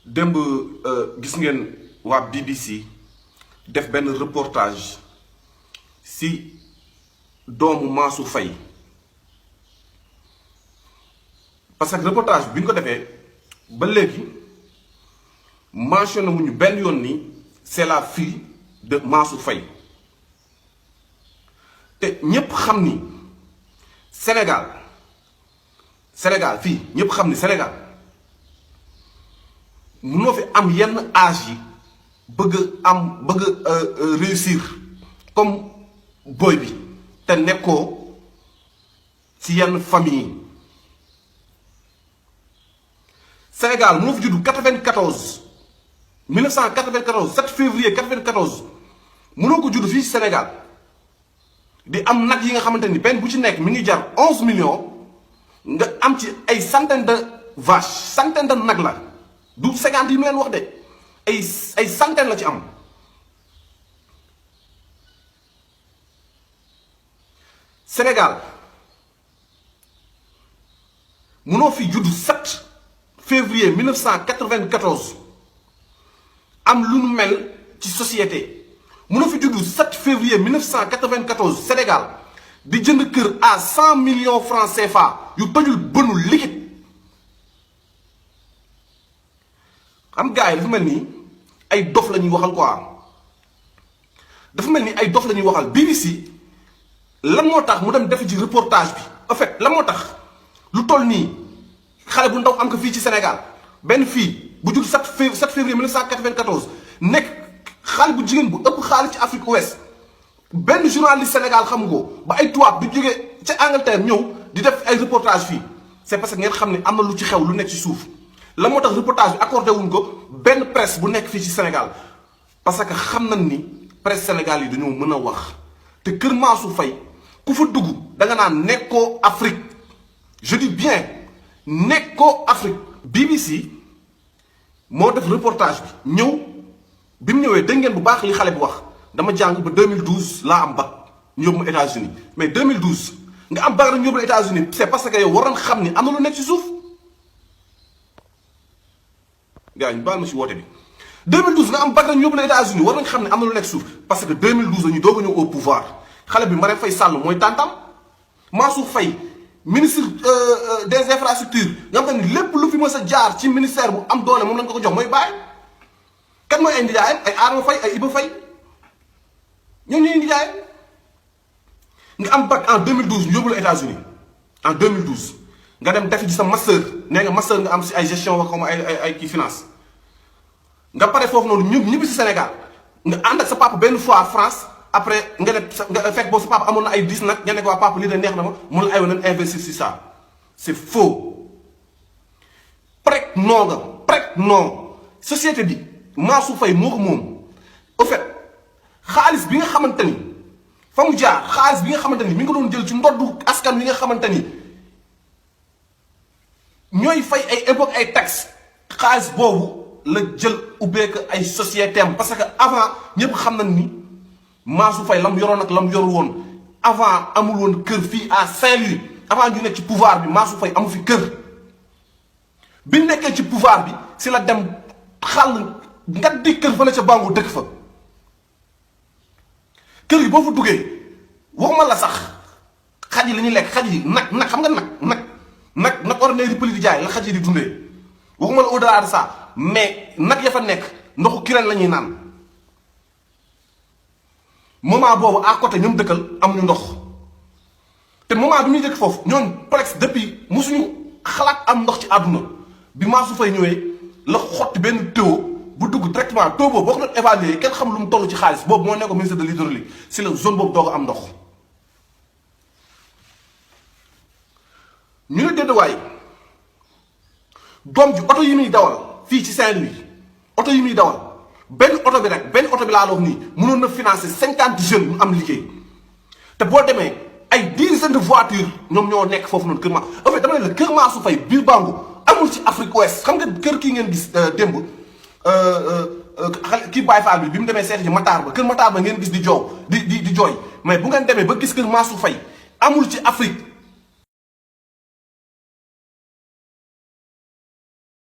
démb gis ngeen waa BBC def benn reportage si doomu Mansour Faye parce que reportage bi ñu ko defee ba léegi mentionné wuñu benn yoon ni c'est la fille de Mansour Faye te ñépp xam ni Sénégal fii ñépp xam ni Sénégal munoo fi am yenn âge yi bëgg réussir comme boy bi te nekkoo ci yenn famille yi Sénégal munoo fi juddu 1994 7 février 94 munoo ko juddu fii Sénégal di am nag yi nga xamante ni benn bu ci nekk mi ngi jar 11 millions nga am ci ay centaine de vaches centaine de nag la du 50 yi mu leen wax de ay centaine la ci am Sénégal munoo fi juddu 7 février 1994 am lu nu mel ci société munoo fi juddu 7 février 1994 Sénégal di jënd kër à 100 millions francs CFA yu tojul bënul liquide xam gars yi dafa mel ni ay dof la ñuy waxal quoi dafa mel ni ay dof la ñuy waxal BBC lan moo tax mu dem def ci reportage bi en fait lan moo tax lu toll nii xale bu ndaw am ko fii ci Sénégal benn fii bu judd 7 février 1994 nekk xale bu jigéen bu ëpp xaalis ci Afrique ouest benn journaliste Sénégal xam nga ba ay tubaab di jógee ca Angleterre ñëw di def ay reportage fii c'est parce que ngeen xam ne am na lu ci xew lu nekk ci suuf la moo tax reportage bi accordé wuñ ko benn presse bu nekk fii ci Sénégal parce que xam nañ ni presse Sénégal yi dañoo mën a wax te kër Mansour Faye ku fa dugg da nga naan nekkoo Afrique je dis bien nekkoo Afrique. BBC moo def reportage bi ñëw bi mu ñëwee dégg ngeen bu baax li xale bi wax dama jàng ba 2012 laa am bac ñu yóbbu ma États-Unis mais 2012 nga am bac rek ñu yóbbu la États-Unis c'est parce que yow waroon xam ni am na lu nekk ci suuf. gars yi ñu baal ma ci woote bi 2012 nga am bac rek ñu yóbbu la États-Unis war nañ xam ne am na lu nekk suuf parce que 2012 la ñu doog a ñëw au pouvoir xale bi Marème Faye Sall mooy tàntam Mansour Faye ministre des infrastructures nga xam ne lépp lu fi mës a jaar ci ministère bu am doole moom lañ ko jox mooy bàyyi kan mooy ay ndijaayam ay Adama Faye ay Iba Faye ñoom ñooy ndijaayam nga am bac en 2012 ñu yóbbu la États-Unis en 2012 nga dem defi ci sa master nee nga master nga am si ay gestion wax comme ay kii finance nga pare foofu noonu ñibbi si Sénégal nga ànd ak sa papa benn fois France après nga ne nga fekk boobu sa papa amoon na ay 10 nag nga ne ko waa papa lii de neex na ma mun la aywa nañ investir si ça c'est faux prête non nga prête non société bi Mansour Faye moo ko moom au fait xaalis bi nga xamante ni fa mu jaar xaalis bi nga xamante ni mi nga doon jël ci ndoddu askan wi nga xamante ni ñooy fay ay impôts ay taxes xaalis boobu la jël ubbeek ay société am parce que avant ñëpp xam nañ ni Mansour Faye lam yoroon ak lam yoru woon avant amul woon kër fii à Saint-Louis avant ñu nekk ci pouvoir bi Mansour Faye amu fi kër bi nekkee ci pouvoir bi si la dem xàll nga di kër fa la ca Bango dëkk fa kër gi boo fa duggee waxuma la sax xaj yi la ñuy lekk xaj yi nag xam nga nag ordinaire pëli di jaay la xaj yi di dundee waxuma la au-delà de ça mais nag ya fa nekk ndoxu kireen la ñuy naan moment boobu à côté ñoom dëkkal amuñu ndox te moment bi muy dëkk foofu ñooñ presque depuis musuñu xalaat am ndox ci àdduna bi Mansour Faye ñëwee la xotti benn tuyau bu dugg directement tuyau boobu boo ko doon évaluer kenn xam lu mu toll ci xaalis boobu moo nekkoon ministre de l'hydraulique si la zone boobu doog a am ndox ñu ne déedéewaay doom ji oto yi muy dawal fii ci Saint-Louis oto yi muy dawal benn oto bi rek benn oto bi laa la wax nii mënoon na financer 50 jeunes ñu am liggéey te boo demee ay dizaine de voitures ñoom ñoo nekk foofu noonu kër ma en fait dama ne la kër Mansour Faye biir Bango amul ci Afrique ouest xam nga kër kii ngeen gis démb kii Baye Fall bi mu demee seeti ji Matar ba kër Matar ba ngeen gis di joow di jooy mais bu ngeen demee ba gis kër Mansour Faye amul ci Afrique